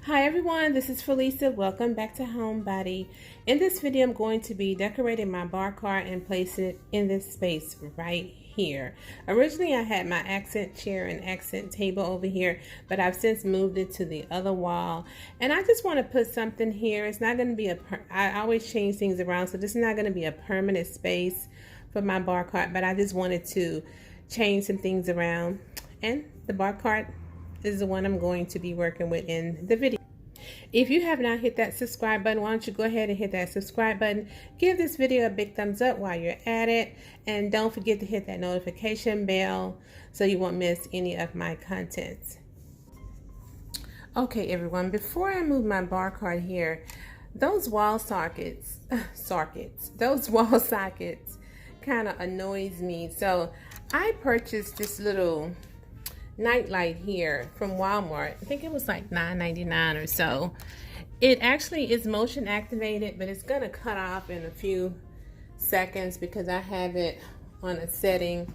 Hi everyone, this is Felicia. Welcome back to Homebody. In this video, I'm going to be decorating my bar cart and place it in this space right here. Originally, I had my accent chair and accent table over here, but I've since moved it to the other wall. And I just want to put something here. It's not going to be I always change things around, so this is not going to be a permanent space for my bar cart, but I just wanted to change some things around. And the bar cart is the one I'm going to be working with in the video. If you have not hit that subscribe button, why don't you go ahead and hit that subscribe button. Give this video a big thumbs up while you're at it. And don't forget to hit that notification bell so you won't miss any of my contents. Okay, everyone, before I move my bar cart here, those wall sockets kind of annoys me. So I purchased this little night light here from Walmart. I think it was like $9.99 or so. It actually is motion activated, but it's gonna cut off in a few seconds because I have it on a setting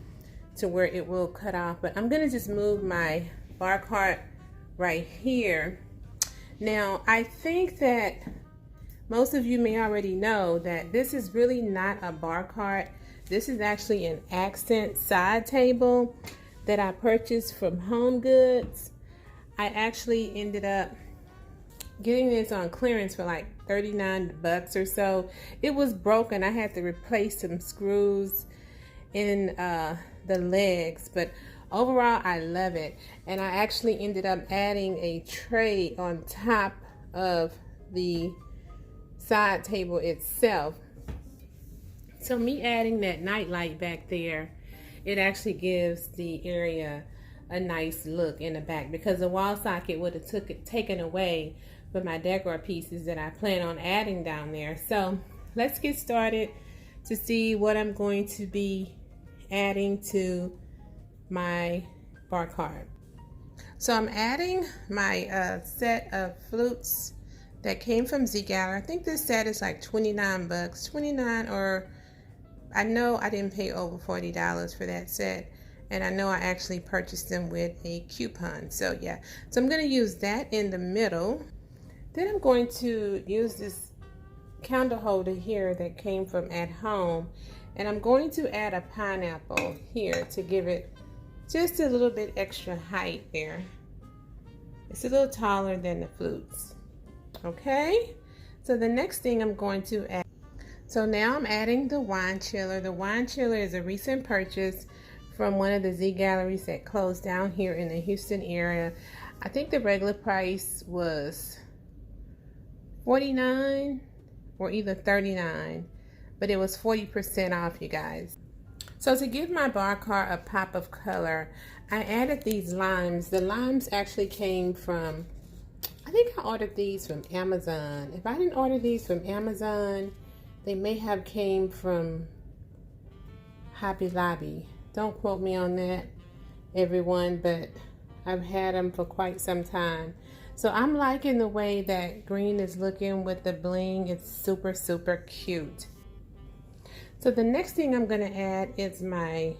to where it will cut off. But I'm gonna just move my bar cart right here. Now, I think that most of you may already know that this is really not a bar cart. This is actually an accent side table that I purchased from Home Goods. I actually ended up getting this on clearance for like 39 bucks or so. It was broken. I had to replace some screws in the legs, but overall I love it. And I actually ended up adding a tray on top of the side table itself. So me adding that night light back there, it actually gives the area a nice look in the back, because the wall socket would have taken away from my decor pieces that I plan on adding down there. So let's get started to see what I'm going to be adding to my bar cart. So I'm adding my set of flutes that came from Z Gallery. I think this set is like 29 bucks, 29, or I know I didn't pay over $40 for that set, and I know I actually purchased them with a coupon. So yeah, so I'm going to use that in the middle. Then I'm going to use this candle holder here that came from At Home, and I'm going to add a pineapple here to give it just a little bit extra height there. It's a little taller than the flutes. Okay, so the next thing I'm going to add, so now I'm adding the wine chiller. The wine chiller is a recent purchase from one of the Z galleries that closed down here in the Houston area. I think the regular price was $49 or either $39, but it was 40% off, you guys. So to give my bar cart a pop of color, I added these limes. The limes actually came from, I think I ordered these from Amazon. If I didn't order these from Amazon, they may have came from Hobby Lobby. Don't quote me on that, everyone, but I've had them for quite some time. So I'm liking the way that green is looking with the bling. It's super, super cute. So the next thing I'm going to add is my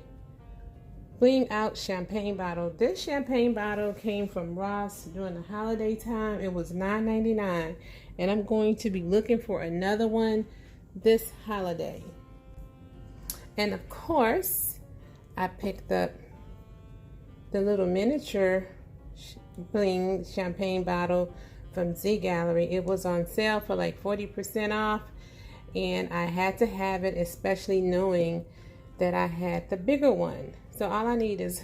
bling out champagne bottle. This champagne bottle came from Ross during the holiday time. It was $9.99, and I'm going to be looking for another one this holiday. And of course, I picked up the little miniature bling champagne bottle from Z Gallery. It was on sale for like 40% off, and I had to have it, especially knowing that I had the bigger one. So all I need is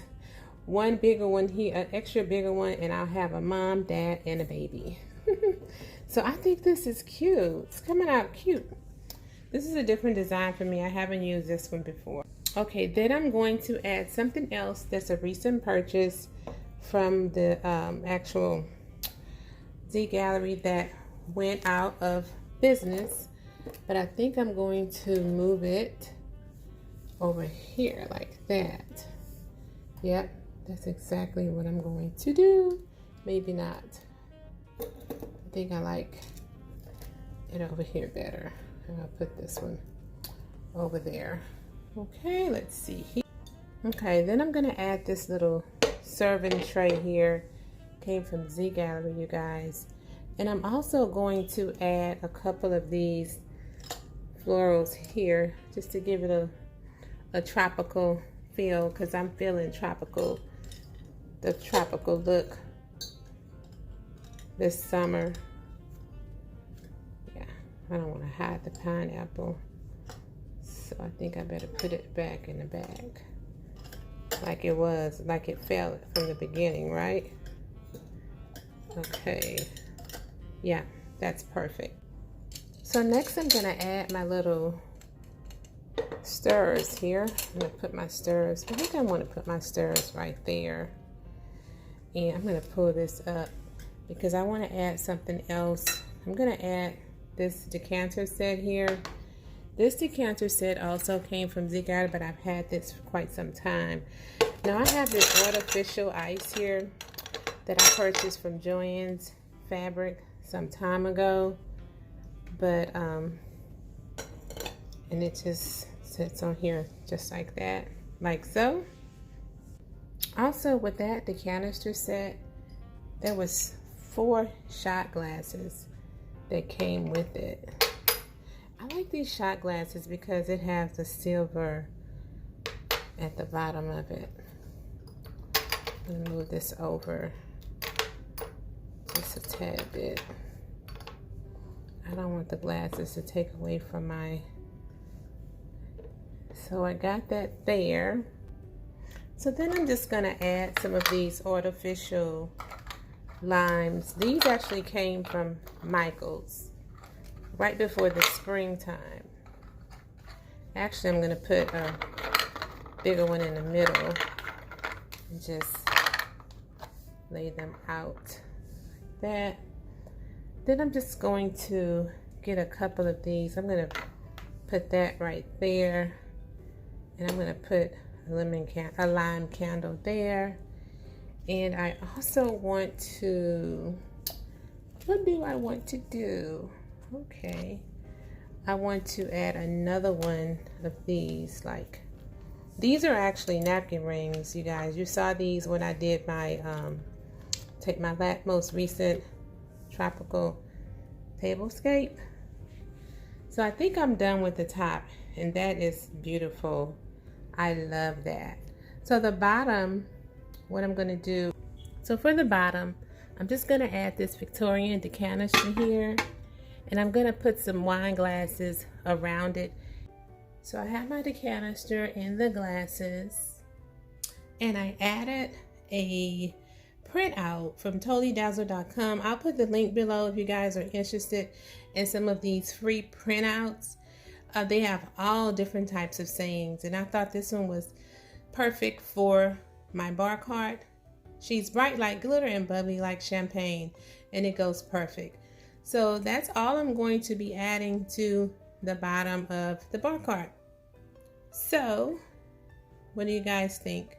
one bigger one here, an extra bigger one, and I'll have a mom, dad, and a baby. So I think this is cute. It's coming out cute. This is a different design for me. I haven't used this one before. Okay, then I'm going to add something else that's a recent purchase from the actual Z Gallery that went out of business. But I think I'm going to move it over here like that. Yep, that's exactly what I'm going to do. Maybe not. I think I like it over here better. And I'll put this one over there. Okay, let's see here. Okay, then I'm gonna add this little serving tray here. Came from Z Gallery, you guys. And I'm also going to add a couple of these florals here just to give it a tropical feel, because I'm feeling tropical, the tropical look this summer. Yeah, I don't want to hide the pineapple, so I think I better put it back in the bag like it was, like it fell from the beginning, right? Okay, yeah, that's perfect. So next I'm gonna add my little stirrers here. I'm gonna put my stirrers, I think I want to put my stirrers right there. And I'm gonna pull this up because I want to add something else. I'm gonna add this decanter set here. This decanter set also came from Decor, but I've had this for quite some time. Now I have this artificial ice here that I purchased from Joann's Fabric some time ago, but and it just sits on here just like that, like so. Also with that, the canister set, there was 4 shot glasses that came with it. I like these shot glasses because it has the silver at the bottom of it. I'm gonna move this over just a tad bit. I don't want the glasses to take away from my, so I got that there. So then I'm just gonna add some of these artificial limes. These actually came from Michael's right before the springtime. Actually, I'm gonna put a bigger one in the middle and just lay them out like that. Then I'm just going to get a couple of these. I'm gonna put that right there, and I'm gonna put a lime candle there. And I also want to, what do I want to do? Okay, I want to add another one of these. Like, these are actually napkin rings, you guys. You saw these when I did my take my most recent tropical tablescape. So I think I'm done with the top, and that is beautiful. I love that. So the bottom, what I'm gonna do, so for the bottom, I'm just gonna add this Victorian decanister here, and I'm gonna put some wine glasses around it. So I have my decanister in the glasses, and I added a printout from totallydazzled.com. I'll put the link below if you guys are interested in some of these free printouts. They have all different types of sayings, and I thought this one was perfect for my barcart. She's bright like glitter and bubbly like champagne, and it goes perfect. So that's all I'm going to be adding to the bottom of the barcart. So what do you guys think?